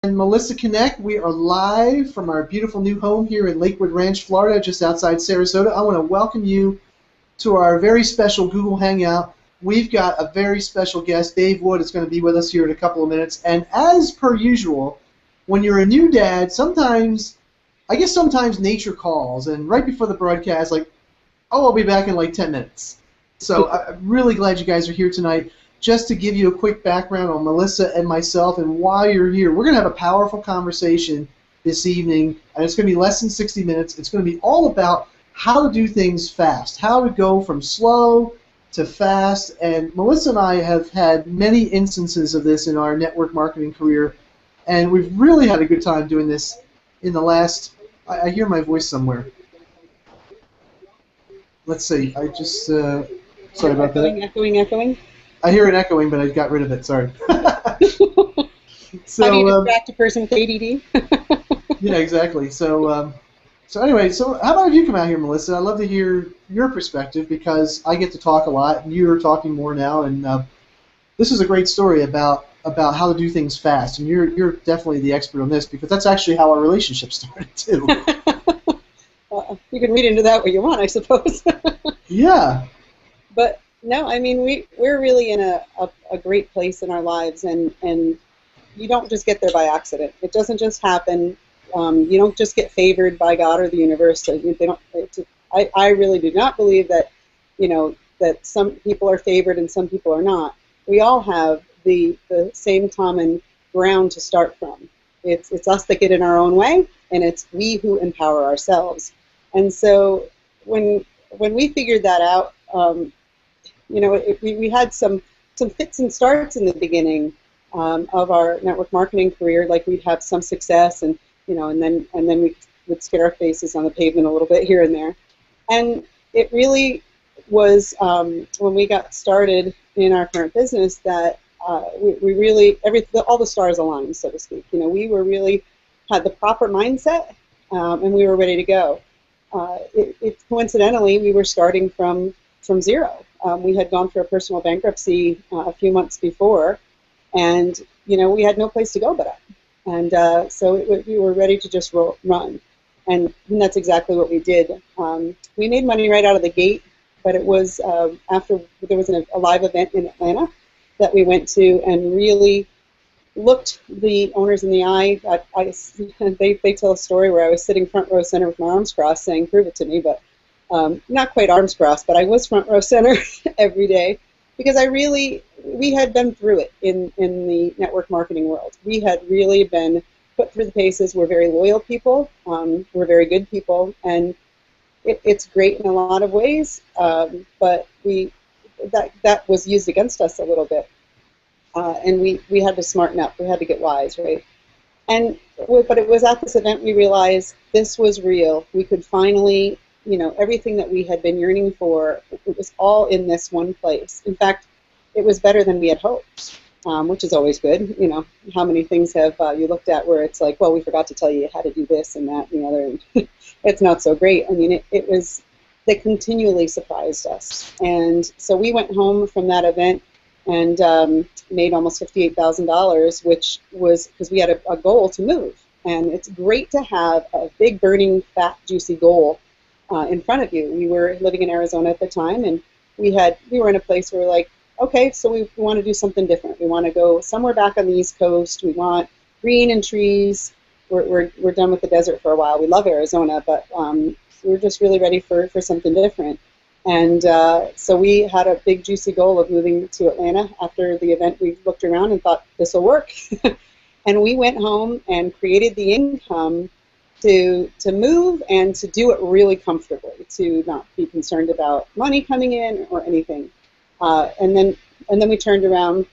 And Melissa Knecht, we are live from our beautiful new home here in Lakewood Ranch, Florida, just outside Sarasota. I want to welcome you to our very special Google Hangout. We've got a very special guest, Dave Wood, is going to be with us here in a couple of minutes. And as per usual, when you're a new dad, sometimes nature calls. And right before the broadcast, like, oh, I'll be back in like 10 minutes. So I'm really glad you guys are here tonight. Just to give you a quick background on Melissa and myself and why you're here, we're going to have a powerful conversation this evening, and it's going to be less than 60 minutes. It's going to be all about how to do things fast, how to go from slow to fast. And Melissa and I have had many instances of this in our network marketing career, and we've really had a good time doing this in the last, I hear my voice somewhere. Let's see, I just, sorry about that. Echoing. I hear it echoing, but I got rid of it. Sorry. So, how do you distract a person with ADD? Yeah, exactly. So anyway, how about if you come out here, Melissa? I'd love to hear your perspective because I get to talk a lot, and you're talking more now, and this is a great story about how to do things fast, and you're definitely the expert on this because that's actually how our relationship started too. You can read into that what you want, I suppose. Yeah. But no, I mean we're really in a great place in our lives, and you don't just get there by accident. It doesn't just happen. You don't just get favored by God or the universe. I really do not believe that that some people are favored and some people are not. We all have the same common ground to start from. It's us that get in our own way, and it's we who empower ourselves. And so when we figured that out. We had some fits and starts in the beginning of our network marketing career. Like we'd have some success, and then we would skid our faces on the pavement a little bit here and there. And it really was when we got started in our current business that we really all the stars aligned, so to speak. We were really had the proper mindset, and we were ready to go. Coincidentally, we were starting from zero. We had gone through a personal bankruptcy a few months before, and we had no place to go but up. And so we were ready to just run, and that's exactly what we did. We made money right out of the gate, but it was after there was a live event in Atlanta that we went to and really looked the owners in the eye. They tell a story where I was sitting front row center with my arms crossed saying, "Prove it to me," but not quite arms crossed, but I was front row center every day because we had been through it in the network marketing world. We had really been put through the paces. We're very loyal people. We're very good people, and it's great in a lot of ways, but that was used against us a little bit, and we had to smarten up. We had to get wise, right? But it was at this event we realized this was real. We could finally, everything that we had been yearning for, it was all in this one place. In fact, it was better than we had hoped, which is always good. How many things have you looked at where it's like, well, we forgot to tell you how to do this and that and the other. It's not so great. I mean, they continually surprised us. And so we went home from that event and made almost $58,000, which was because we had a goal to move. And it's great to have a big, burning, fat, juicy goal in front of you. We were living in Arizona at the time, and we were in a place where we're like, okay, so we want to do something different. We want to go somewhere back on the East Coast. We want green and trees. We're done with the desert for a while. We love Arizona, but we're just really ready for something different. And so we had a big, juicy goal of moving to Atlanta. After the event, we looked around and thought, this will work. And we went home and created the income to move and to do it really comfortably, to not be concerned about money coming in or anything. And then we turned around,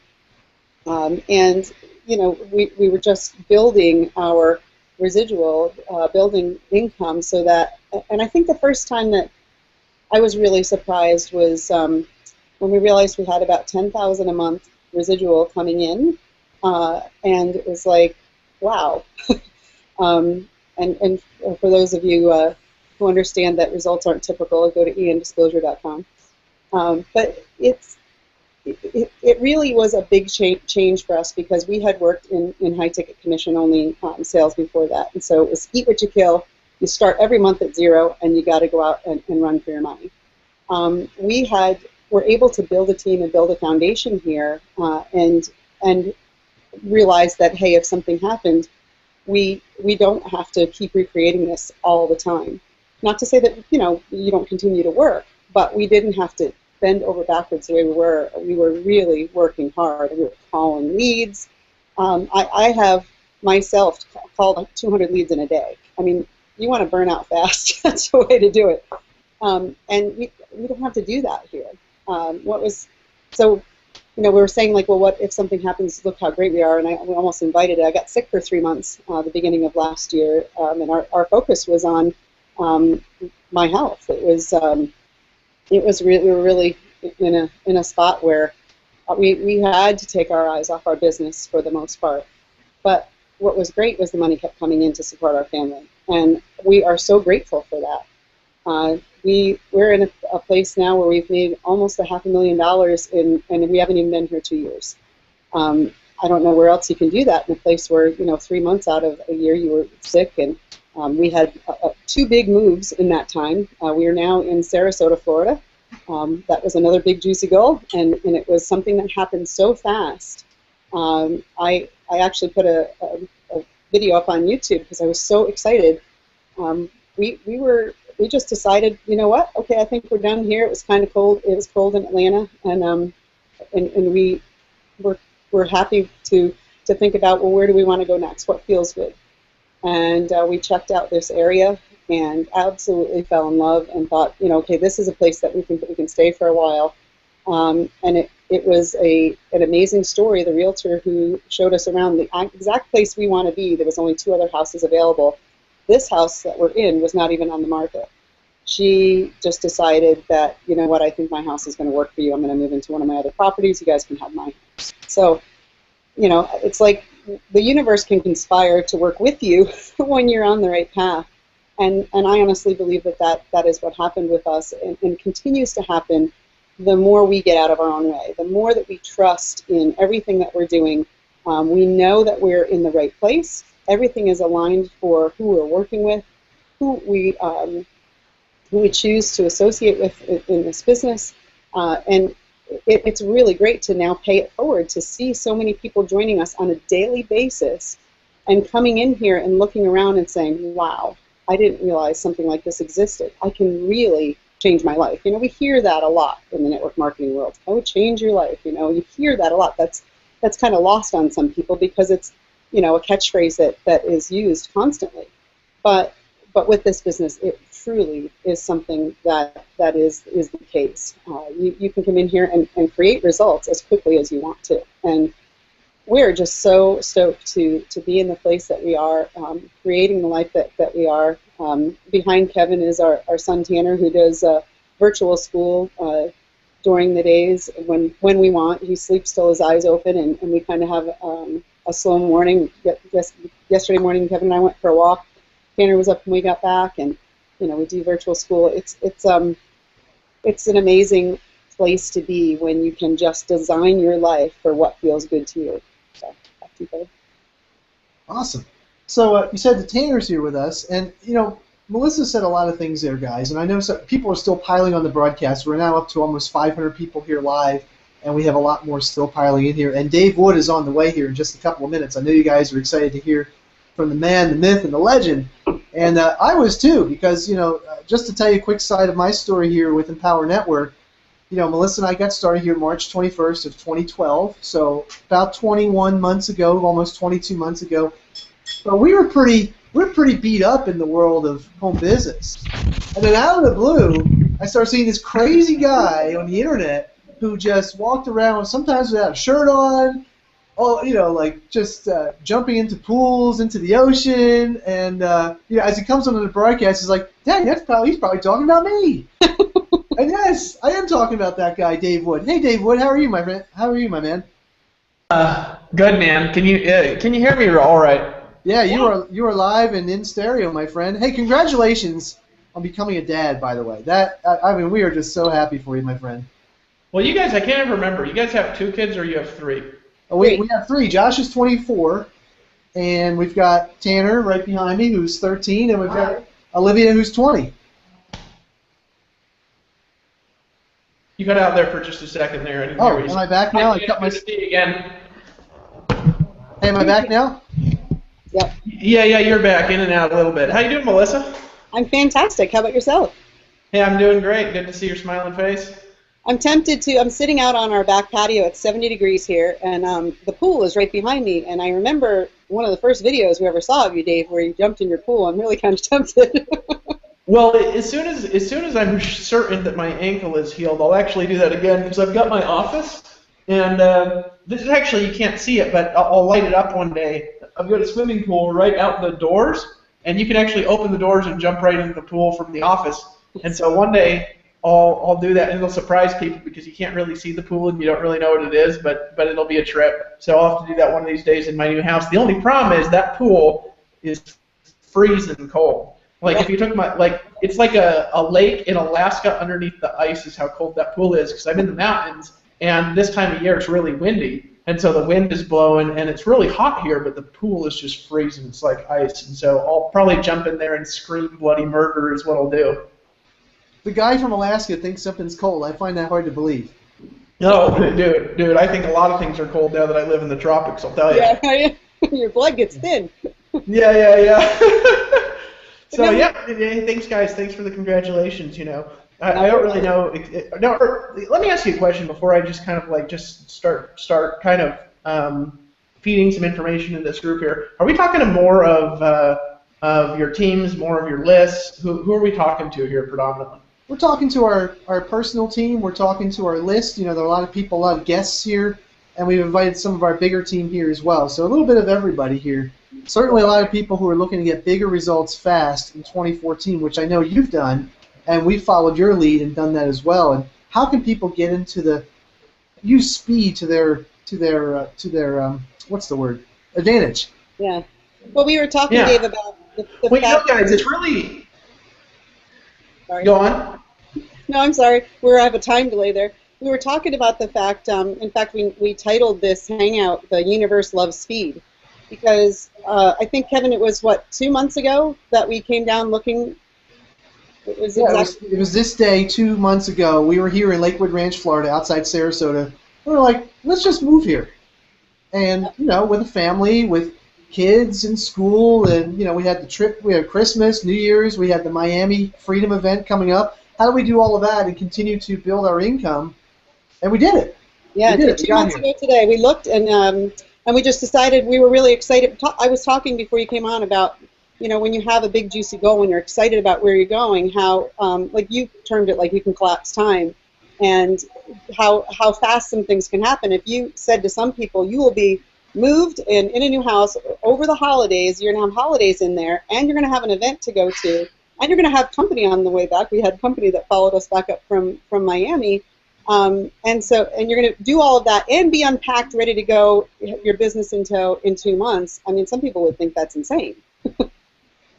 and we were just building our residual, building income, so that. And I think the first time that I was really surprised was when we realized we had about $10,000 a month residual coming in, and it was like, wow. And for those of you who understand that results aren't typical, go to endisclosure.com. But it really was a big change for us because we had worked in high-ticket commission-only sales before that. And so it was eat what you kill. You start every month at zero, and you got to go out and run for your money. Were able to build a team and build a foundation here, and realize that, hey, if something happened, we don't have to keep recreating this all the time. Not to say that you don't continue to work, but we didn't have to bend over backwards the way we were. We were really working hard. We were calling leads. I have myself called like 200 leads in a day. I mean, you want to burn out fast. That's the way to do it. And we don't have to do that here. We were saying, like, well, what if something happens? Look how great we are. And we almost invited it. I got sick for 3 months the beginning of last year, and our focus was on my health. We were really in a spot where we had to take our eyes off our business for the most part. But what was great was the money kept coming in to support our family, and we are so grateful for that. We're in a place now where we've made almost $500,000 and we haven't even been here 2 years. I don't know where else you can do that in a place where 3 months out of a year you were sick, and we had 2 big moves in that time. We are now in Sarasota, Florida. That was another big juicy goal, and it was something that happened so fast. I actually put a video up on YouTube because I was so excited. We just decided, you know what? Okay, I think we're done here. It was kind of cold. It was cold in Atlanta, and we were happy to think about, well, where do we want to go next? What feels good? And we checked out this area and absolutely fell in love and thought, okay, this is a place that we can stay for a while. And it was an amazing story. The realtor who showed us around the exact place we want to be, there was only 2 other houses available. This house that we're in was not even on the market. She just decided that, you know what, I think my house is going to work for you. I'm going to move into one of my other properties. You guys can have mine. So, it's like the universe can conspire to work with you when you're on the right path. And I honestly believe that is what happened with us and continues to happen the more we get out of our own way, the more that we trust in everything that we're doing. We know that we're in the right place. Everything is aligned for who we're working with, who we choose to associate with in this business, and it's really great to now pay it forward to see so many people joining us on a daily basis and coming in here and looking around and saying, wow, I didn't realize something like this existed. I can really change my life. We hear that a lot in the network marketing world. Oh, change your life. You hear that a lot. That's kind of lost on some people because it's a catchphrase that is used constantly. But with this business, it truly is something that is the case. You can come in here and create results as quickly as you want to. And we're just so stoked to be in the place that we are, creating the life that we are. Behind Kevin is our son Tanner, who does virtual school during the days when we want. He sleeps till his eyes open, and we kind of have a slow morning. Yesterday morning, Kevin and I went for a walk. Tanner was up when we got back, and we do virtual school. It's an amazing place to be when you can just design your life for what feels good to you. So, back to you, Kevin. Awesome. So you said the Tanner's here with us, and Melissa said a lot of things there, guys, and I know people are still piling on the broadcast. We're now up to almost 500 people here live, and we have a lot more still piling in here. And Dave Wood is on the way here in just a couple of minutes. I know you guys are excited to hear from the man, the myth, and the legend. And I was too, because, just to tell you a quick side of my story here with Empower Network, Melissa and I got started here March 21st of 2012, so about 21 months ago, almost 22 months ago. But we're pretty beat up in the world of home business. And then out of the blue, I started seeing this crazy guy on the internet who just walked around sometimes without a shirt on, just jumping into pools, into the ocean, and as he comes onto the broadcast, he's like, "Dang, he's probably talking about me." And yes, I am talking about that guy, Dave Wood. Hey, Dave Wood, how are you, my friend? How are you, my man? Good, man. Can you hear me all right? Yeah, you are live and in stereo, my friend. Hey, congratulations on becoming a dad, by the way. We are just so happy for you, my friend. Well, you guys, I can't even remember. You guys have 2 kids or you have 3? We have 3. Josh is 24, and we've got Tanner right behind me, who's 13, and we've got Olivia, who's 20. You got out there for just a second there. Am I back now? I cut my. See you again. Hey, am I back now? Yep. Yeah, you're back in and out a little bit. How you doing, Melissa? I'm fantastic. How about yourself? Hey, I'm doing great. Good to see your smiling face. I'm tempted to. I'm sitting out on our back patio. It's 70 degrees here, and the pool is right behind me. And I remember one of the first videos we ever saw of you, Dave, where you jumped in your pool. I'm really kind of tempted. Well, as soon as I'm certain that my ankle is healed, I'll actually do that again because I've got my office, and this is actually, you can't see it, but I'll light it up one day. I've got a swimming pool right out the doors, and you can actually open the doors and jump right into the pool from the office. And so one day I'll do that, and it'll surprise people because you can't really see the pool and you don't really know what it is, but it'll be a trip. So I'll have to do that one of these days in my new house. The only problem is that pool is freezing cold. Like if you took it's like a lake in Alaska underneath the ice is how cold that pool is, because I'm in the mountains, and this time of year it's really windy, and so the wind is blowing, and it's really hot here, but the pool is just freezing. It's like ice, and so I'll probably jump in there and scream bloody murder is what I'll do. The guy from Alaska thinks something's cold. I find that hard to believe. No, dude, I think a lot of things are cold now that I live in the tropics, I'll tell you. Yeah, your blood gets thin. Yeah. So yeah, thanks guys. Thanks for the congratulations. I don't really know. Let me ask you a question before I just kind of start kind of feeding some information in this group here. Are we talking to more of your teams, more of your lists? Who are we talking to here predominantly? We're talking to our personal team. We're talking to our list. There are a lot of people, a lot of guests here, and we've invited some of our bigger team here as well. So a little bit of everybody here. Certainly a lot of people who are looking to get bigger results fast in 2014, which I know you've done, and we followed your lead and done that as well. And how can people get into use speed to their what's the word? Advantage. Yeah. Well, we were talking, Dave, about the fact guys, it's really. Sorry. Go on. No, I'm sorry. I have a time delay there. We were talking about the fact. In fact, we titled this hangout "The Universe Loves Speed." Because I think, Kevin, it was, 2 months ago that we came down looking? It was this day 2 months ago. We were here in Lakewood Ranch, Florida, outside Sarasota. We were like, let's just move here. And, with a family, with kids in school, and, we had the trip, we had Christmas, New Year's, we had the Miami Freedom event coming up. How do we do all of that and continue to build our income? And we did it. Yeah, 2 months ago today. We looked, and we just decided we were really excited. I was talking before you came on about, when you have a big juicy goal and you're excited about where you're going, how, like you termed it, like you can collapse time, and how fast some things can happen. If you said to some people, you will be moved in a new house over the holidays, you're going to have holidays in there, and you're going to have an event to go to, and you're going to have company on the way back. We had company that followed us back up from Miami. And you're going to do all of that and be unpacked, ready to go, your business in 2 months. I mean, some people would think that's insane.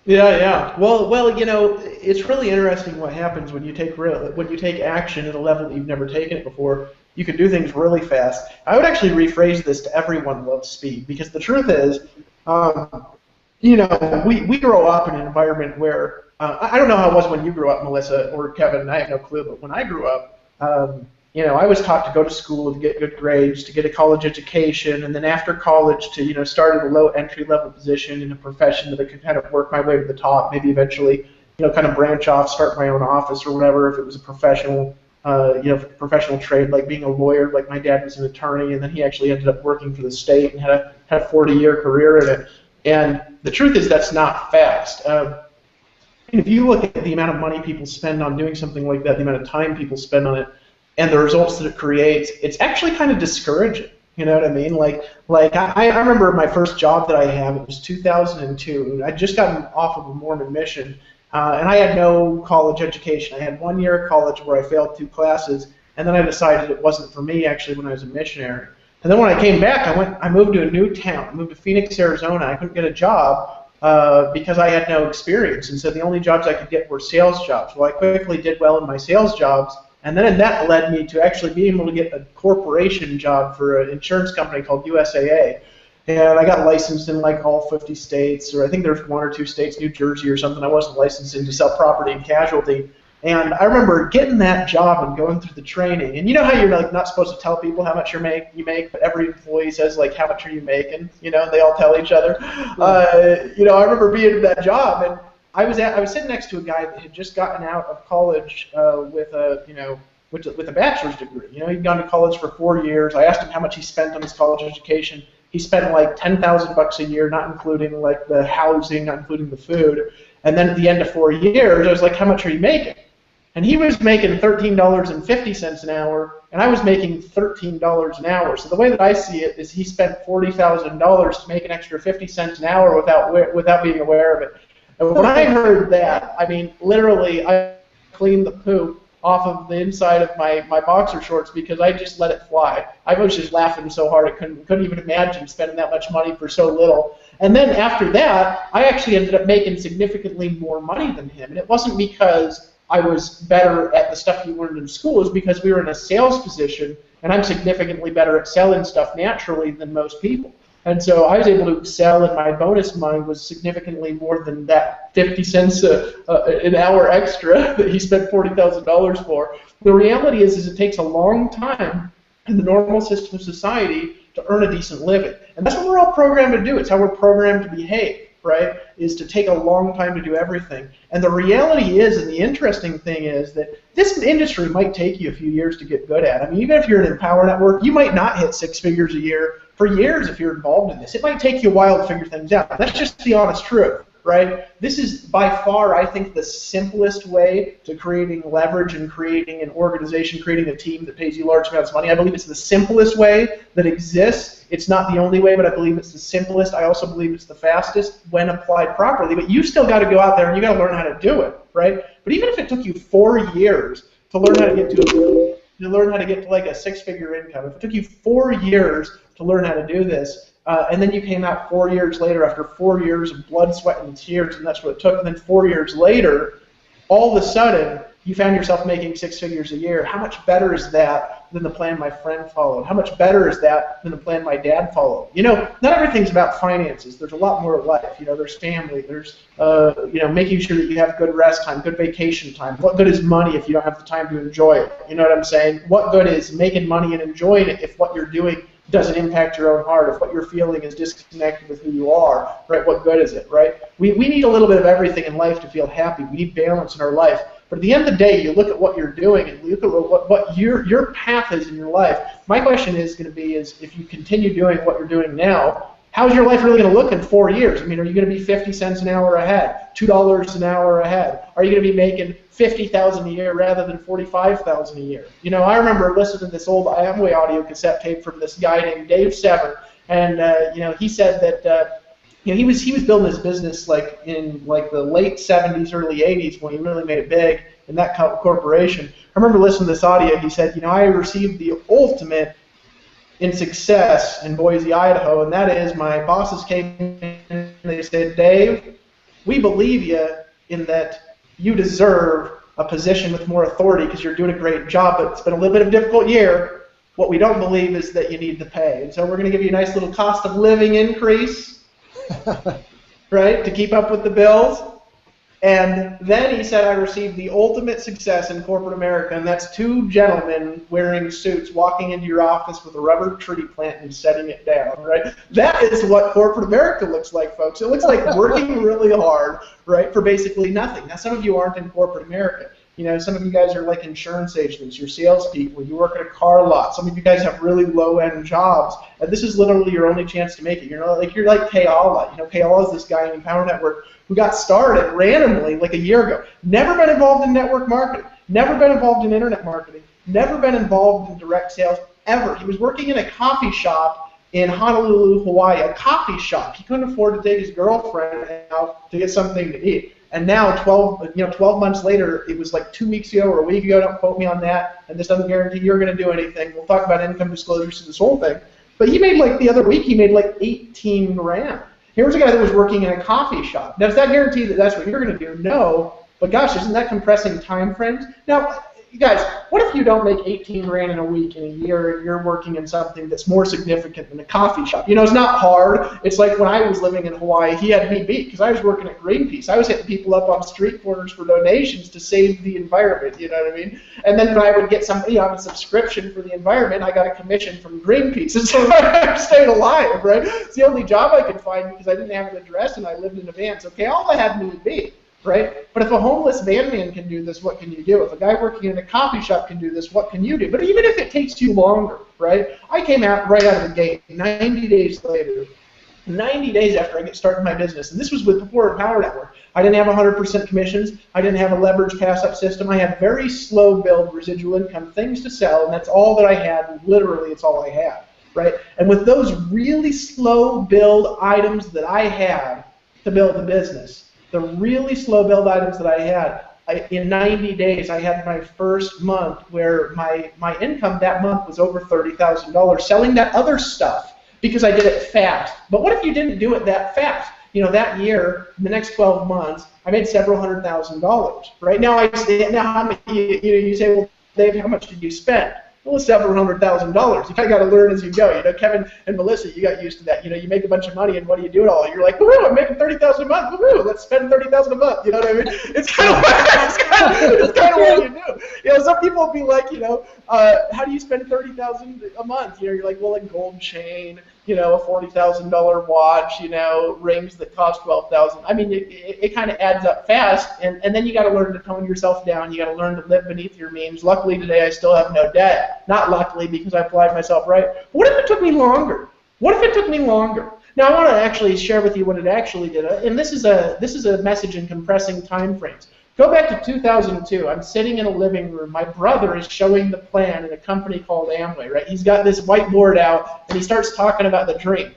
Yeah. Well, it's really interesting what happens when you take action at a level that you've never taken it before. You can do things really fast. I would actually rephrase this to everyone loves speed, because the truth is, we grow up in an environment where I don't know how it was when you grew up, Melissa or Kevin. I have no clue, but when I grew up. I was taught to go to school to get good grades, to get a college education, and then after college to, start at a low entry-level position in a profession that I could kind of work my way to the top, maybe eventually, kind of branch off, start my own office or whatever if it was a professional, professional trade, like being a lawyer. Like my dad was an attorney, and then he actually ended up working for the state and had a 40-year career in it. And the truth is that's not fast. If you look at the amount of money people spend on doing something like that, the amount of time people spend on it, and the results that it creates, it's actually kind of discouraging. You know what I mean? Like I remember my first job that I had, it was 2002. I'd just gotten off of a Mormon mission, and I had no college education. I had 1 year of college where I failed 2 classes, and then I decided it wasn't for me actually when I was a missionary. And then when I came back, I moved to a new town. I moved to Phoenix, Arizona. I couldn't get a job because I had no experience, and so the only jobs I could get were sales jobs. Well, I quickly did well in my sales jobs, And then that led me to actually being able to get a corporation job for an insurance company called USAA. And I got licensed in like all 50 states, or I think there's 1 or 2 states, New Jersey or something I wasn't licensed in, to sell property and casualty. And I remember getting that job and going through the training. And you know how you're like not supposed to tell people how much you make, but every employee says like, how much are you making? You know, and they all tell each other. You know, I remember being in that job, and I was sitting next to a guy that had just gotten out of college with a bachelor's degree. You know, he'd gone to college for 4 years. I asked him how much he spent on his college education. He spent like $10,000 a year, not including like the housing, not including the food. And then at the end of 4 years, I was like, how much are you making? And he was making $13.50 an hour, and I was making $13 an hour. So the way that I see it is he spent $40,000 to make an extra 50 cents an hour without being aware of it. And when I heard that, I mean, literally, I cleaned the poop off of the inside of my boxer shorts because I just let it fly. I was just laughing so hard I couldn't even imagine spending that much money for so little. And then after that, I actually ended up making significantly more money than him. And it wasn't because I was better at the stuff you learned in school. It was because we were in a sales position, and I'm significantly better at selling stuff naturally than most people. And so I was able to excel, and my bonus money was significantly more than that 50 cents an hour extra that he spent $40,000 for. The reality is it takes a long time in the normal system of society to earn a decent living. And that's what we're all programmed to do. It's how we're programmed to behave, right, is to take a long time to do everything. And the reality is, and the interesting thing is, that this industry might take you a few years to get good at. I mean, even if you're in Empower Network, you might not hit 6 figures a year for years if you're involved in this. It might take you a while to figure things out. That's just the honest truth, right? This is by far, I think, the simplest way to creating leverage and creating an organization, creating a team that pays you large amounts of money. I believe it's the simplest way that exists. It's not the only way, but I believe it's the simplest. I also believe it's the fastest when applied properly. But you still got to go out there and you got to learn how to do it, right? But even if it took you 4 years to learn how to get to like a 6-figure income, if it took you 4 years to learn how to do this, and then you came out 4 years later after 4 years of blood, sweat, and tears, and that's what it took, and then 4 years later, all of a sudden, you found yourself making 6 figures a year. How much better is that than the plan my friend followed? How much better is that than the plan my dad followed? You know, not everything's about finances. There's a lot more to life. You know, there's family. There's, making sure that you have good rest time, good vacation time. What good is money if you don't have the time to enjoy it? You know what I'm saying? What good is making money and enjoying it if what you're doing doesn't impact your own heart, if what you're feeling is disconnected with who you are, right? What good is it, right? We need a little bit of everything in life to feel happy. We need balance in our life. But at the end of the day, you look at what you're doing and look at what your path is in your life. My question is going to be is if you continue doing what you're doing now, how's your life really going to look in 4 years? I mean, are you going to be 50 cents an hour ahead, $2 an hour ahead? Are you going to be making $50,000 a year rather than $45,000 a year? You know, I remember listening to this old Amway audio cassette tape from this guy named Dave Sever, and he said that he was building his business like in like the late 70s, early 80s when he really made it big in that corporation. I remember listening to this audio. He said, I received the ultimate in success in Boise, Idaho, and that is my bosses came in and they said, Dave, we believe you in that you deserve a position with more authority because you're doing a great job, but it's been a little bit of a difficult year. What we don't believe is that you need the pay. And so we're going to give you a nice little cost of living increase, right, to keep up with the bills. And then he said, I received the ultimate success in corporate America, and that's 2 gentlemen wearing suits walking into your office with a rubber tree plant and setting it down, right? That is what corporate America looks like, folks. It looks like working really hard, right, for basically nothing. Now, some of you aren't in corporate America. You know, some of you guys are like insurance agents, you're salespeople, you work at a car lot. Some of you guys have really low-end jobs, and this is literally your only chance to make it. You're like Kayala. You know, Kayala is this guy in Empower Network who got started randomly like a year ago. Never been involved in network marketing, never been involved in internet marketing, never been involved in direct sales ever. He was working in a coffee shop in Honolulu, Hawaii, a coffee shop. He couldn't afford to take his girlfriend out to get something to eat. And now, 12 months later, it was like 2 weeks ago or a week ago, don't quote me on that, and this doesn't guarantee you're going to do anything. We'll talk about income disclosures to this whole thing. But he made like the other week, he made like 18 grand. Here's a guy that was working in a coffee shop. Now, does that guarantee that that's what you're going to do? No. But gosh, isn't that compressing time frames? Now, you guys, what if you don't make 18 grand in a week in a year and you're working in something that's more significant than a coffee shop? You know, it's not hard. It's like when I was living in Hawaii, he had me beat because I was working at Greenpeace. I was hitting people up on street corners for donations to save the environment, you know what I mean? And then when I would get somebody on a subscription for the environment, I got a commission from Greenpeace. And so I stayed alive, right? It's the only job I could find because I didn't have an address and I lived in a van. So, okay, all I had to be. Right? But if a homeless van man can do this, what can you do? If a guy working in a coffee shop can do this, what can you do? But even if it takes you longer, right? I came out right out of the gate 90 days later, 90 days after I get started my business, and this was with the Power Network. I didn't have 100% commissions. I didn't have a leverage pass-up system. I had very slow build residual income, things to sell, and that's all that I had. Literally, it's all I had, right? And with those really slow build items that I had to build the business, the really slow build items that I had, in 90 days, I had my first month where my income that month was over $30,000 selling that other stuff because I did it fast. But what if you didn't do it that fast? You know, that year, in the next 12 months, I made several $100,000. Right now, how many, you say, well, Dave, how much did you spend? Well, several $100,000. You kind of got to learn as you go. You know, Kevin and Melissa, you got used to that. You know, you make a bunch of money, and what do you do it all? You're like, woohoo, I'm making $30,000 a month. Woohoo, let's spend $30,000 a month. You know what I mean? It's kind of what you do. You know, some people will be like, you know, how do you spend $30,000 a month? You know, you're like, well, a gold chain, you know, a $40,000 watch, you know, rings that cost $12,000. I mean, it kind of adds up fast, and then you got to learn to tone yourself down. You got to learn to live beneath your means. Luckily today, I still have no debt. Not luckily because I applied myself right. What if it took me longer? What if it took me longer? Now I want to actually share with you what it actually did, and this is a message in compressing time frames. Go back to 2002. I'm sitting in a living room. My brother is showing the plan in a company called Amway, right? He's got this whiteboard out, and he starts talking about the dream.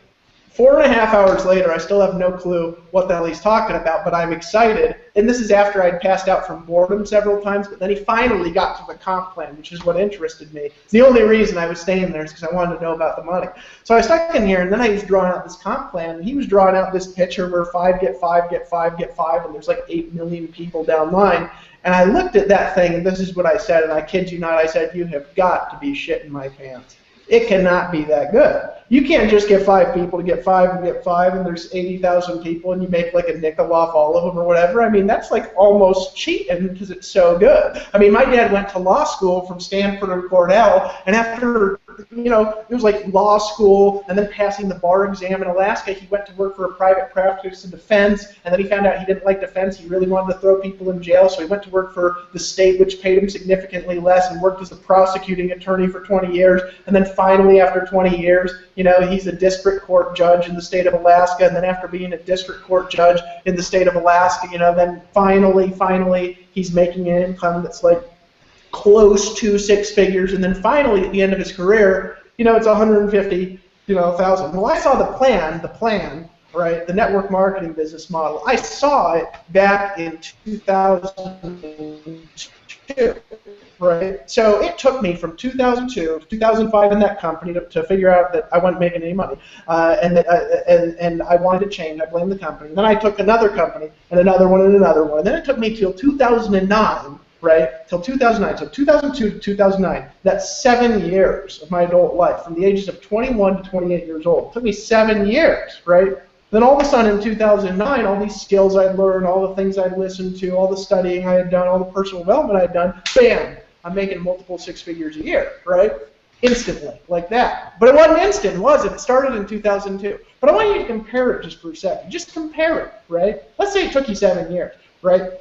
4.5 hours later, I still have no clue what the hell he's talking about, but I'm excited. And this is after I'd passed out from boredom several times, but then he finally got to the comp plan, which is what interested me. It's the only reason I was staying there is because I wanted to know about the money. So I was stuck in here, and then I was drawing out this comp plan, and he was drawing out this picture where 5 get 5 get 5 get 5, and there's like 8 million people down line. And I looked at that thing, and this is what I said, and I kid you not, I said, you have got to be shitting my pants. It cannot be that good. You can't just get 5 people to get 5 and get 5, and there's 80,000 people, and you make like a nickel off all of them or whatever. I mean, that's like almost cheating because it's so good. I mean, my dad went to law school from Stanford and Cornell, and after, you know, it was like law school and then passing the bar exam in Alaska, he went to work for a private practice in defense, and then he found out he didn't like defense. He really wanted to throw people in jail, so he went to work for the state, which paid him significantly less, and worked as a prosecuting attorney for 20 years, and then finally, after 20 years, you know, he's a district court judge in the state of Alaska, and then after being a district court judge in the state of Alaska, you know, then finally, he's making an income that's like close to 6 figures, and then finally, at the end of his career, you know, it's 150, you know, thousand. Well, I saw the plan, right, the network marketing business model. I saw it back in 2002. Right. So it took me from 2002 to 2005 in that company to figure out that I wasn't making any money, and I wanted to change. I blamed the company. And then I took another company and another one and another one. And then it took me till 2009, right? Till 2009. So 2002 to 2009. That's 7 years of my adult life, from the ages of 21 to 28 years old. It took me 7 years, right? Then all of a sudden in 2009, all these skills I'd learned, all the things I'd listened to, all the studying I had done, all the personal development I'd done, bam! I'm making multiple 6 figures a year, right? Instantly, like that. But it wasn't instant, was it? It started in 2002. But I want you to compare it just for a second. Just compare it, right? Let's say it took you 7 years, right?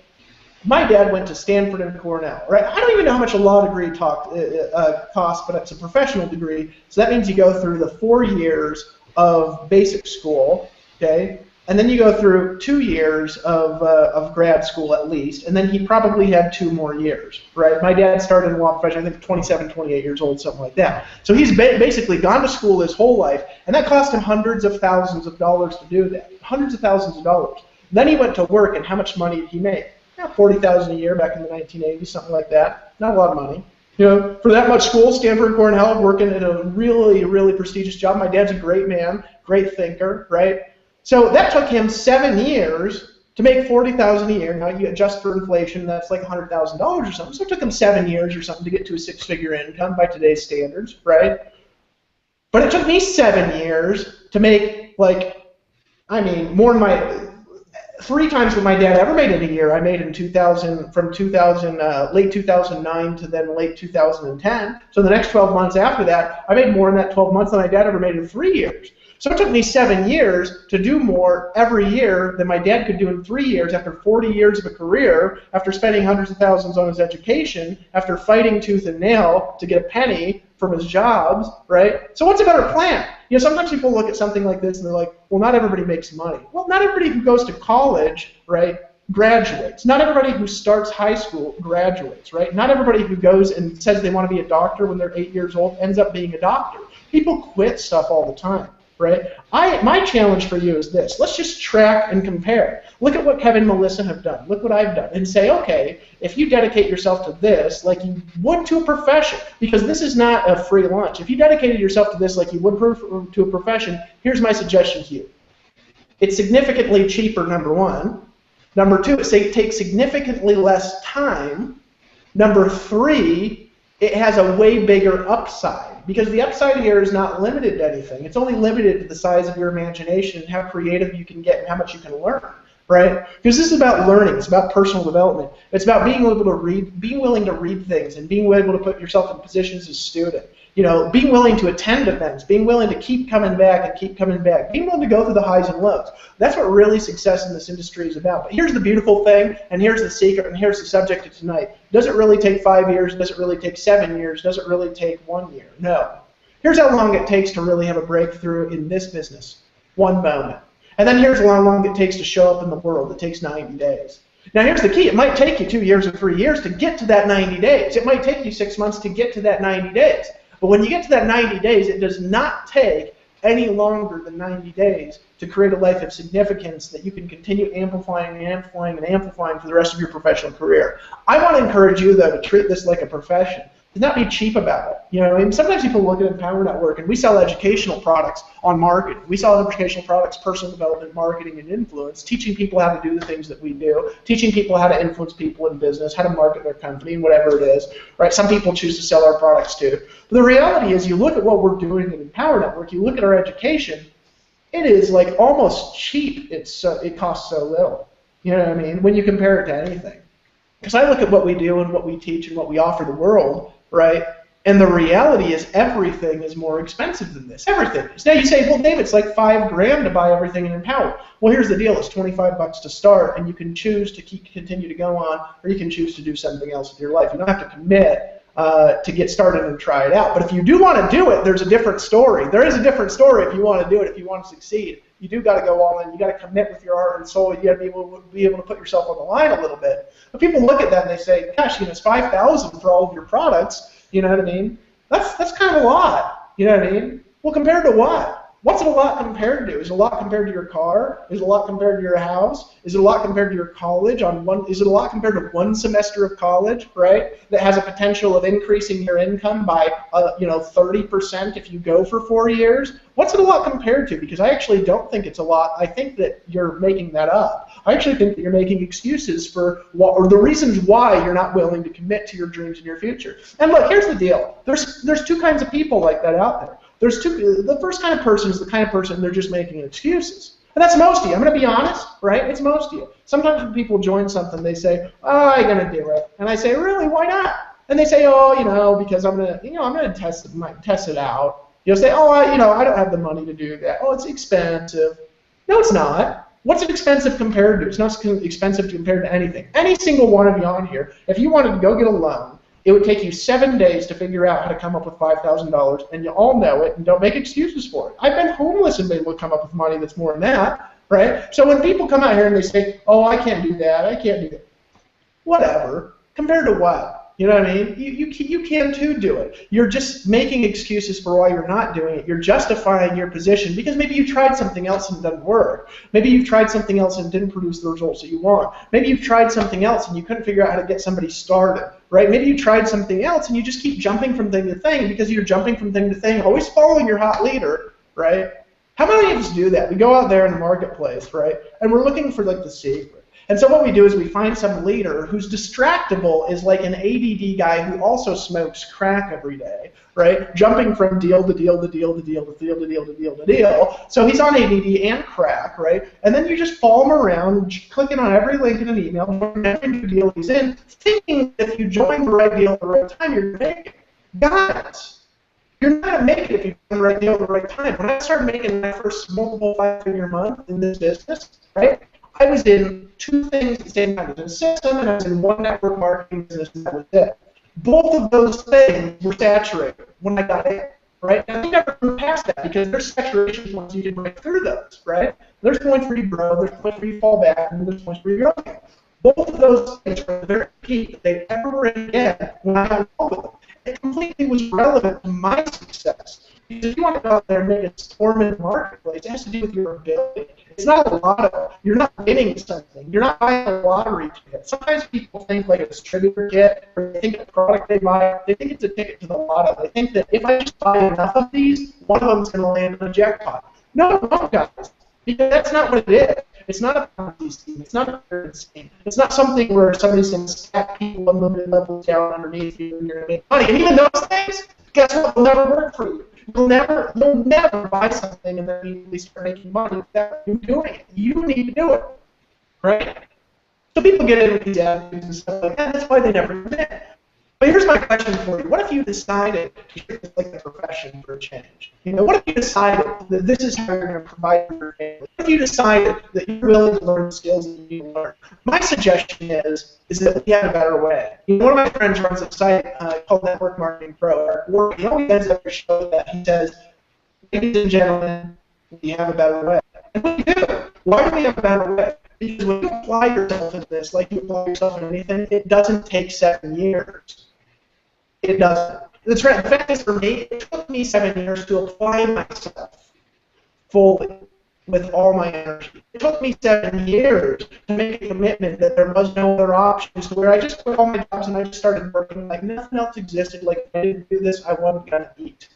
My dad went to Stanford and Cornell, right? I don't even know how much a law degree costs, but it's a professional degree. So that means you go through the 4 years of basic school, okay? And then you go through 2 years of grad school at least, and then he probably had 2 more years, right? My dad started in law profession, I think 27, 28 years old, something like that. So he's basically gone to school his whole life, and that cost him hundreds of thousands of dollars to do that, hundreds of thousands of dollars. Then he went to work, and how much money did he make? $40,000 a year back in the 1980s, something like that. Not a lot of money. You know, for that much school, Stanford and Cornell, working at a really, really prestigious job. My dad's a great man, great thinker, right? So that took him 7 years to make $40,000 a year. Now you adjust for inflation, that's like $100,000 or something. So it took them 7 years or something to get to a six-figure income by today's standards, right? But it took me 7 years to make, like, I mean, more than my 3 times what my dad ever made in a year. I made in 2000, from 2000, late 2009 to then late 2010. So the next 12 months after that, I made more in that 12 months than my dad ever made in 3 years. So it took me 7 years to do more every year than my dad could do in 3 years after 40 years of a career, after spending hundreds of thousands on his education, after fighting tooth and nail to get a penny from his jobs, right? So what's a better plan? You know, sometimes people look at something like this and they're like, well, not everybody makes money. Well, not everybody who goes to college, right, graduates. Not everybody who starts high school graduates, right? Not everybody who goes and says they want to be a doctor when they're 8 years old ends up being a doctor. People quit stuff all the time. Right? My challenge for you is this. Let's just track and compare. Look at what Kevin and Melissa have done. Look what I've done. And say, okay, if you dedicate yourself to this like you would to a profession, because this is not a free lunch. If you dedicated yourself to this like you would to a profession, here's my suggestion to you. It's significantly cheaper, number one. Number two, it takes significantly less time. Number three, it has a way bigger upside. Because the upside here is not limited to anything. It's only limited to the size of your imagination and how creative you can get and how much you can learn, right? Because this is about learning. It's about personal development. It's about being able to read, being willing to read things and being able to put yourself in positions as a student. You know, being willing to attend events, being willing to keep coming back and keep coming back, being willing to go through the highs and lows. That's what really success in this industry is about. But here's the beautiful thing, and here's the secret, and here's the subject of tonight. Does it really take 5 years? Does it really take 7 years? Does it really take 1 year? No. Here's how long it takes to really have a breakthrough in this business. 1 moment. And then here's how long it takes to show up in the world. It takes 90 days. Now here's the key. It might take you 2 years or 3 years to get to that 90 days. It might take you 6 months to get to that 90 days. But when you get to that 90 days, it does not take any longer than 90 days to create a life of significance that you can continue amplifying and amplifying and amplifying for the rest of your professional career. I want to encourage you, though, to treat this like a profession. To not be cheap about it. You know, and sometimes people look at Empower Network, and we sell educational products on marketing. We sell educational products, personal development, marketing, and influence, teaching people how to do the things that we do, teaching people how to influence people in business, how to market their company, and whatever it is. Right? Some people choose to sell our products too. But the reality is, you look at what we're doing at Empower Network, you look at our education, it is like almost cheap. It costs so little. You know what I mean? When you compare it to anything. Because I look at what we do and what we teach and what we offer the world, right? And the reality is everything is more expensive than this. Everything is. Now you say, well, Dave, it's like $5 grand to buy everything in Empower. Well, here's the deal. It's 25 bucks to start, and you can choose to continue to go on, or you can choose to do something else with your life. You don't have to commit to get started and try it out. But if you do want to do it, there's a different story. There is a different story if you want to do it, if you want to succeed. You do got to go all in. You got to commit with your heart and soul. You got to be able to put yourself on the line a little bit. But people look at that and they say, "Gosh, you know, it's $5,000 for all of your products." You know what I mean? That's kind of a lot. You know what I mean? Well, compared to what? What's it a lot compared to? Is it a lot compared to your car? Is it a lot compared to your house? Is it a lot compared to your college? Is it a lot compared to 1 semester of college, right? That has a potential of increasing your income by 30% if you go for 4 years? What's it a lot compared to? Because I actually don't think it's a lot. I think that you're making that up. I actually think that you're making excuses for or the reasons why you're not willing to commit to your dreams and your future. And look, here's the deal. There's 2 kinds of people like that out there. The first kind of person is the kind of person they're just making excuses. And that's most of you. I'm going to be honest, right? It's most of you. Sometimes when people join something, they say, "Oh, I'm going to do it." And I say, "Really? Why not?" And they say, "Oh, because I'm going to test it out." You'll say, "Oh, I don't have the money to do that. Oh, it's expensive." No, it's not. What's it expensive compared to? It's not expensive compared to anything. Any single one of you on here, if you wanted to go get a loan, it would take you 7 days to figure out how to come up with $5,000, and you all know it, and don't make excuses for it. I've been homeless and been able to come up with money that's more than that, right? So when people come out here and they say, "Oh, I can't do that, I can't do that," whatever. Compared to what? You know what I mean? You can too do it. You're just making excuses for why you're not doing it. You're justifying your position because maybe you tried something else and it doesn't work. Maybe you've tried something else and it didn't produce the results that you want. Maybe you've tried something else and you couldn't figure out how to get somebody started, right? Maybe you tried something else and you just keep jumping from thing to thing because you're jumping from thing to thing, always following your hot leader, right? How many of us do that? We go out there in the marketplace, right, and we're looking for like the secret. And so what we do is we find some leader who's distractible, is like an ADD guy who also smokes crack every day, right? Jumping from deal to deal to deal to deal to deal to deal to deal to deal. So he's on ADD and crack, right? And then you just follow him around, clicking on every link in an email, every new deal he's in, thinking that if you join the right deal at the right time, you're going to make it. Guys, you're not going to make it if you join the right deal at the right time. When I started making my first multiple 5-figure month in this business, right? I was in 2 things at the same time. I was in a system and I was in one network marketing business, and that was it. Both of those things were saturated when I got in, right? And I never grew past that because there's saturations once you can break through those, right? There's points where you grow, there's points where you fall back, and there's points where you grow. Both of those things were at the very peak they ever were again when I got involved with them. It completely was relevant to my success. Because if you want to go out there and make a storm in the marketplace, it has to do with your ability. It's not a lotto. You're not winning something. You're not buying a lottery ticket. Sometimes people think like a distributor kit, or they think a product they buy, they think it's a ticket to the lotto. They think that if I just buy enough of these, one of them's going to land in a jackpot. No, guys. Because that's not what it is. It's not a Ponzi scheme. It's not a pyramid scheme. It's not something where somebody's going to stack people unlimited levels down underneath you and you're going to make money. And even those things, guess what? Will never work for you. You'll never buy something and then immediately start making money without you doing it. You need to do it, right? So people get into these attitudes and stuff like that. That's why they never commit. But here's my question for you. What if you decided to treat this like a profession for a change? You know, what if you decided that this is how you're going to provide for your family? What if you decided that you're willing to learn the skills that you need to learn? My suggestion is that we have a better way. You know, one of my friends runs a site called Network Marketing Pro. He always ends every show that he says, ladies and gentlemen, we have a better way. And we do. Why do we have a better way? Because when you apply yourself in this, like you apply yourself in anything, it doesn't take 7 years. It doesn't. The fact is, for me, it took me 7 years to apply myself fully with all my energy. It took me 7 years to make a commitment that there was no other options, to where I just quit all my jobs and I just started working like nothing else existed. Like, if I didn't do this, I wasn't going to eat.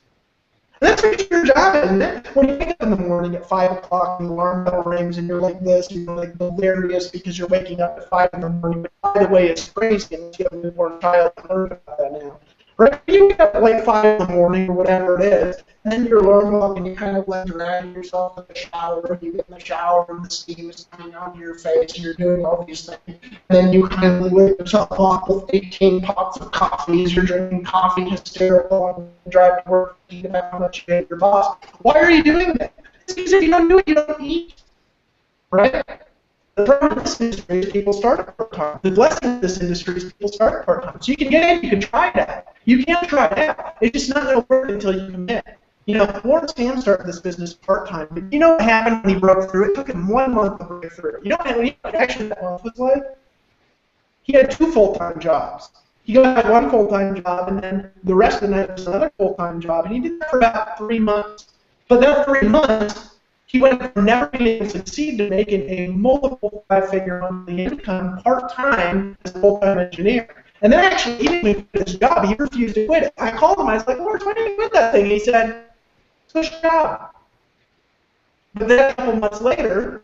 And that's what your job is, isn't it? When you wake up in the morning at 5 o'clock and the alarm bell rings and you're like this, and you're like delirious because you're waking up at 5 in the morning. But by the way, it's crazy and you have a newborn child. I learned about that now. Right? You wake up at like 5 in the morning or whatever it is, and then your alarm clock and you kind of like drag yourself in the shower, you get in the shower and the steam is coming on your face and you're doing all these things. And then you kind of wake yourself up with 18 pots of coffee as you're drinking coffee hysterical and drive to work thinking about how much you hate your boss. Why are you doing that? It's because if you don't do it, you don't eat. Right? The problem in this industry is people start part-time. The blessing in this industry is people start part-time. So you can get in, you can try that. You can try that. It's just not going to work until you commit. You know, Lawrence Ham started this business part-time. But you know what happened when he broke through? It took him 1 month to break through. You know what actually that month was like? He had 2 full-time jobs. He got 1 full-time job, and then the rest of the night was another full-time job. And he did that for about 3 months. But that 3 months, he went from never being able to succeed to making a multiple 5-figure monthly income part-time as a full-time engineer. And then actually, even when he quit his job, he refused to quit it. I called him, I was like, Lawrence, why did you quit that thing? And he said, switch job. But then a couple months later,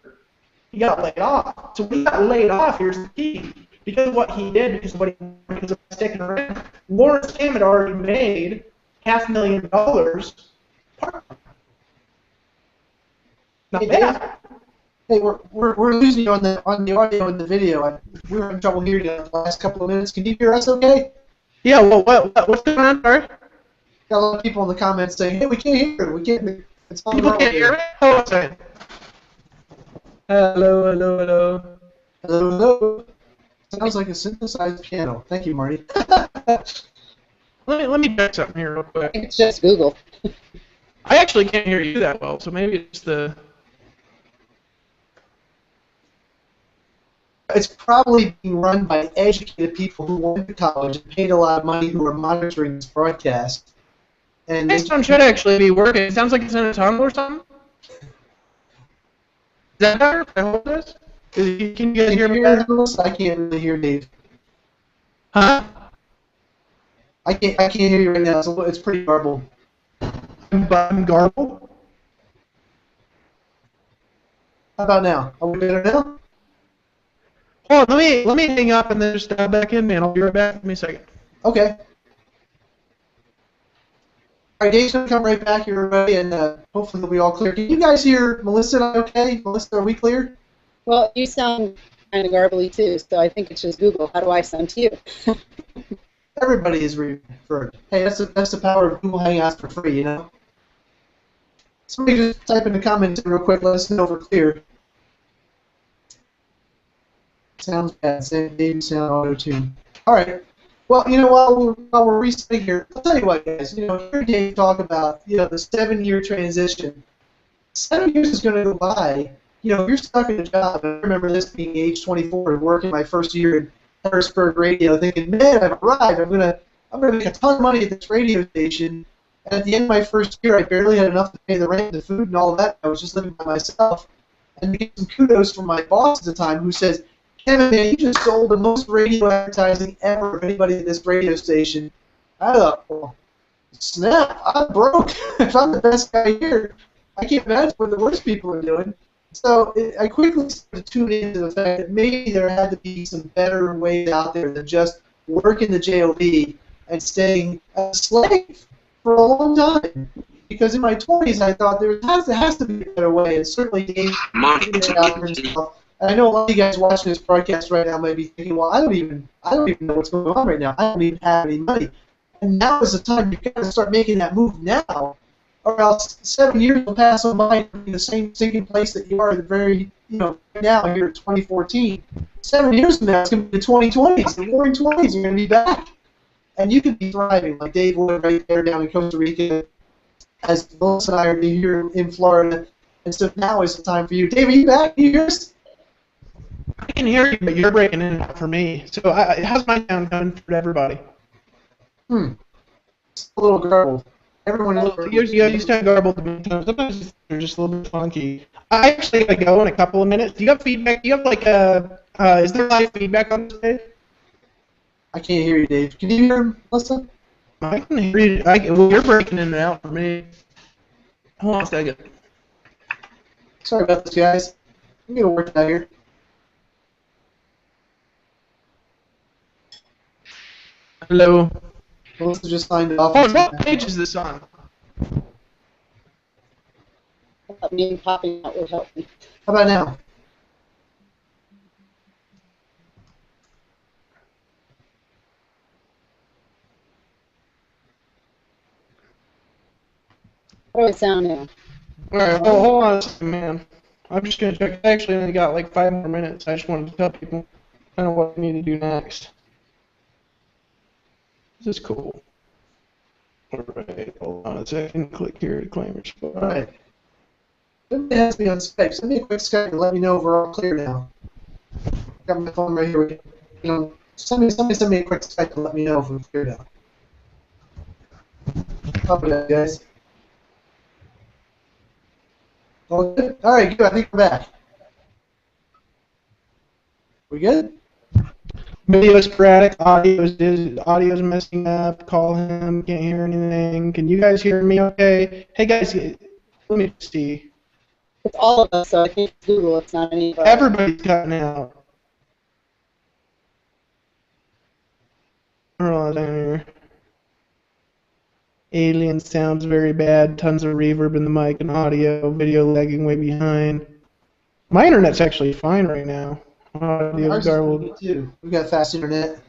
he got laid off. So when he got laid off, here's the key. Because of what he did, because of sticking around, Lawrence Ham had already made $500,000 part-time. Not bad. Hey, we're losing you on the audio and the video. We were in trouble hearing you the last couple of minutes. Can you hear us okay? Yeah, well, what's going on, sorry? Got a lot of people in the comments saying, hey, we can't hear it. We can't. It's people can't hear me? Hold on a second. Hello, hello, hello. Hello, hello. Sounds like a synthesized piano. Thank you, Marty. Let me check something here real quick. It's just Google. I actually can't hear you that well, so maybe it's the... It's probably being run by educated people who went to college and paid a lot of money who are monitoring this broadcast. And this one should actually be working. It sounds like it's in a tunnel or something. Is that better if I hold this? Can you guys hear me better? I can't really hear Dave. Huh? I can't hear you right now. It's pretty garbled. I'm garbled? How about now? Are we better now? Hold on, let me hang up and then just dial back in, man. I'll be right back. Give me a second. Okay. All right, Dave's going to come right back here, everybody, and hopefully they'll be all clear. Can you guys hear Melissa and I okay? Melissa, are we clear? Well, you sound kind of garbly too, so I think it's just Google. How do I sound to you? Everybody is referred. Hey, that's the power of Google Hangouts for free, you know? Somebody just type in the comments real quick, let us know if we're clear. Sounds bad. Dave sound auto-tune. All right. Well, you know, while we're resetting here, I'll tell you what, guys. You know, hear Dave talk about, you know, the 7-year transition. 7 years is going to go by. You know, if you're stuck in a job, I remember this being age 24 and working my first year in Harrisburg radio, thinking, man, I've arrived. I'm gonna make a ton of money at this radio station. And at the end of my first year, I barely had enough to pay the rent, the food, and all of that. I was just living by myself. And to get some kudos from my boss at the time, who says, Kevin, man, you just sold the most radio advertising ever of anybody at this radio station. I thought, well, snap, I'm broke. If I'm the best guy here, I can't imagine what the worst people are doing. So I quickly started to tune into the fact that maybe there had to be some better ways out there than just working the JOB and staying a slave for a long time. Because in my 20s, I thought there has to be a better way, and certainly Dave figured it out for himself. And I know a lot of you guys watching this broadcast right now may be thinking, well, I don't even know what's going on right now. I don't even have any money. And now is the time you've got to start making that move now, or else 7 years will pass on by in the same sinking place that you are at the very, you know, now here in 2014. 7 years from now, it's going to be the 2020s, the roaring 20s. You're going to be back, and you could be thriving like Dave would right there down in Costa Rica, as Melissa and I are here in Florida. And so now is the time for you. Dave, are you back? Can you hear us? I can hear you, but you're breaking in and out for me. So how's my sound coming for everybody? It's a little garbled. Everyone else. You sound garbled to me. Sometimes they're just a little bit funky. I actually gotta go in a couple of minutes. Do you have feedback? Do you have like is there live feedback on this day? I can't hear you, Dave. Can you hear him, Melissa? I can hear you. Well, you're breaking in and out for me. Hold on a second. Sorry about this, guys. I'm gonna work out here. Hello. Melissa just signed off. Oh, what page is this on? Me popping out would help me. How about now? How do I sound now? Alright, well, hold on a second, man. I'm just gonna check. I actually only got like 5 more minutes. I just wanted to tell people kind of what we need to do next. This is cool. Alright, hold on a second. Click here to claim your spot. Alright. Somebody has me on Skype. Send me a quick Skype and let me know if we're all clear now. Got my phone right here. You know, somebody send me a quick Skype and let me know if we're clear now. How about that, guys? All good? Alright, good. I think we're back. We good? Video sporadic, audio's messing up, call him, can't hear anything. Can you guys hear me okay? Hey guys, let me see. It's all of us, so I think it's Google. It's not anybody. Everybody's cutting out. Hold on here. Alien sounds very bad, tons of reverb in the mic and audio, video lagging way behind. My internet's actually fine right now. Audio's Ours is garbled. pretty good too. We've got fast internet.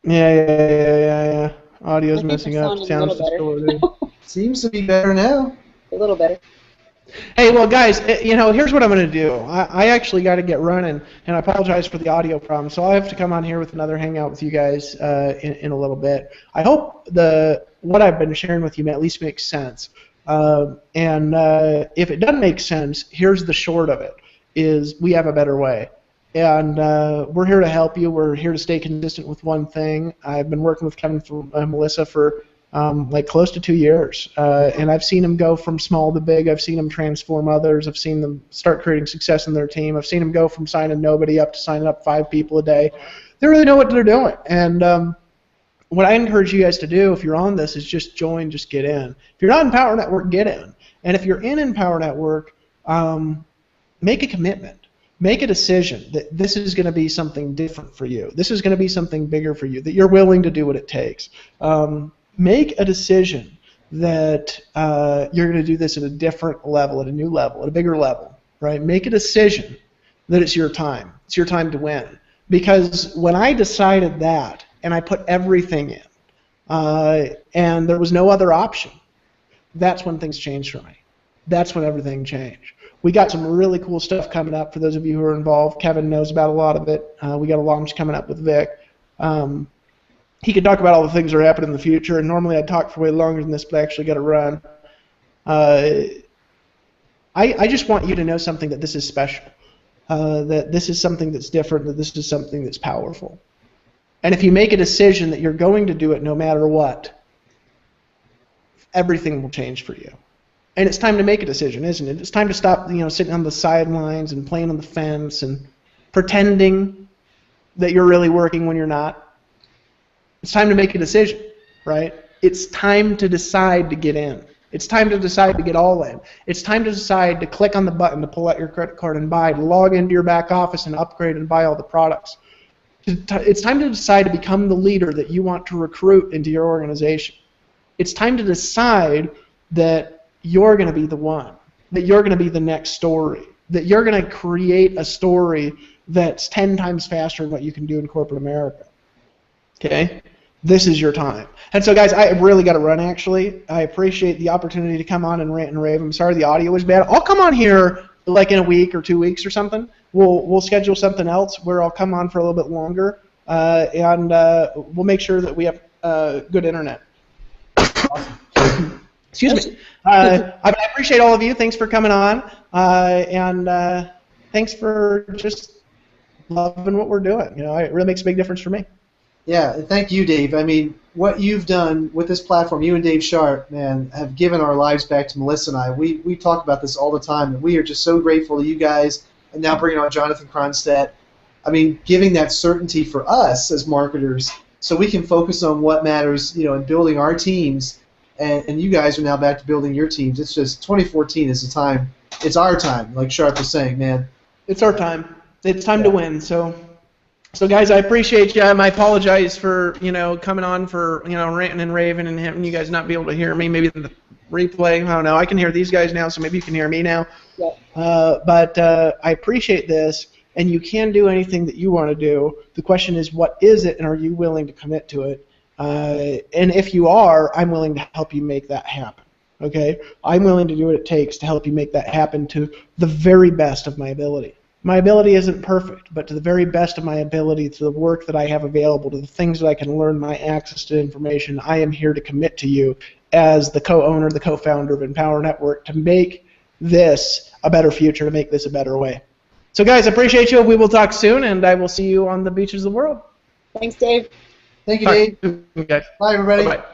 Yeah. Audio's messing up. Sounds Sounds distorted. Seems to be better now. A little better. Hey, well, guys, you know, here's what I'm going to do. I actually got to get running, and I apologize for the audio problem, so I'll have to come on here with another hangout with you guys in a little bit. I hope what I've been sharing with you at least makes sense. And if it doesn't make sense, here's the short of it, is we have a better way. And we're here to help you. We're here to stay consistent with one thing. I've been working with Kevin and Melissa for like close to 2 years, and I've seen them go from small to big. I've seen them transform others. I've seen them start creating success in their team. I've seen them go from signing nobody up to signing up 5 people a day. They really know what they're doing. And what I encourage you guys to do, if you're on this, is just join, just get in. If you're not in Power Network, get in. And if you're in Power Network, make a commitment. Make a decision that this is going to be something different for you. This is going to be something bigger for you, that you're willing to do what it takes. Make a decision that you're going to do this at a different level, at a new level, at a bigger level, right? Make a decision that it's your time. It's your time to win. Because when I decided that, and I put everything in, and there was no other option, that's when things changed for me. That's when everything changed. We got some really cool stuff coming up for those of you who are involved. Kevin knows about a lot of it. We got a launch coming up with Vic. He could talk about all the things that are happening in the future, and normally I'd talk for way longer than this, but I actually got to run. I just want you to know something, that this is special, that this is something that's different, that this is something that's powerful. And if you make a decision that you're going to do it no matter what, everything will change for you. And it's time to make a decision, isn't it? It's time to stop, sitting on the sidelines and playing on the fence and pretending that you're really working when you're not. It's time to make a decision, right? It's time to decide to get in. It's time to decide to get all in. It's time to decide to click on the button to pull out your credit card and buy, to log into your back office and upgrade and buy all the products. It's time to decide to become the leader that you want to recruit into your organization. It's time to decide that you're going to be the one, that you're going to be the next story, that you're going to create a story that's 10 times faster than what you can do in corporate America. Okay? This is your time. And so, guys, I really got to run, actually. I appreciate the opportunity to come on and rant and rave. I'm sorry the audio was bad. I'll come on here like in a week or 2 weeks or something. We'll schedule something else where I'll come on for a little bit longer, and we'll make sure that we have good internet. Awesome. Excuse me. I appreciate all of you. Thanks for coming on, and thanks for just loving what we're doing. It really makes a big difference for me. Yeah, and thank you, Dave. I mean, what you've done with this platform, you and Dave Sharp, man, have given our lives back to Melissa and I. We talk about this all the time, and we are just so grateful to you guys, and now bringing on Jonathan Cronstadt. I mean, giving that certainty for us as marketers so we can focus on what matters, in building our teams. And you guys are now back to building your teams. It's just 2014 is the time. It's our time, like Sharp was saying, man. It's our time. It's time to win. So guys, I appreciate you. I apologize for coming on for ranting and raving and having you guys not be able to hear me. Maybe the replay. I don't know. I can hear these guys now, so maybe you can hear me now. Yeah. But I appreciate this, and you can do anything that you want to do. The question is, what is it, and are you willing to commit to it? And if you are, I'm willing to help you make that happen. Okay? I'm willing to do what it takes to help you make that happen to the very best of my ability. My ability isn't perfect, but to the very best of my ability, to the work that I have available, to the things that I can learn, my access to information, I am here to commit to you as the co-owner, the co-founder of Empower Network to make this a better future, to make this a better way. So guys, I appreciate you. We will talk soon, and I will see you on the beaches of the world. Thanks, Dave. Thank you, Dave. Bye, guys. Bye, everybody. Bye-bye.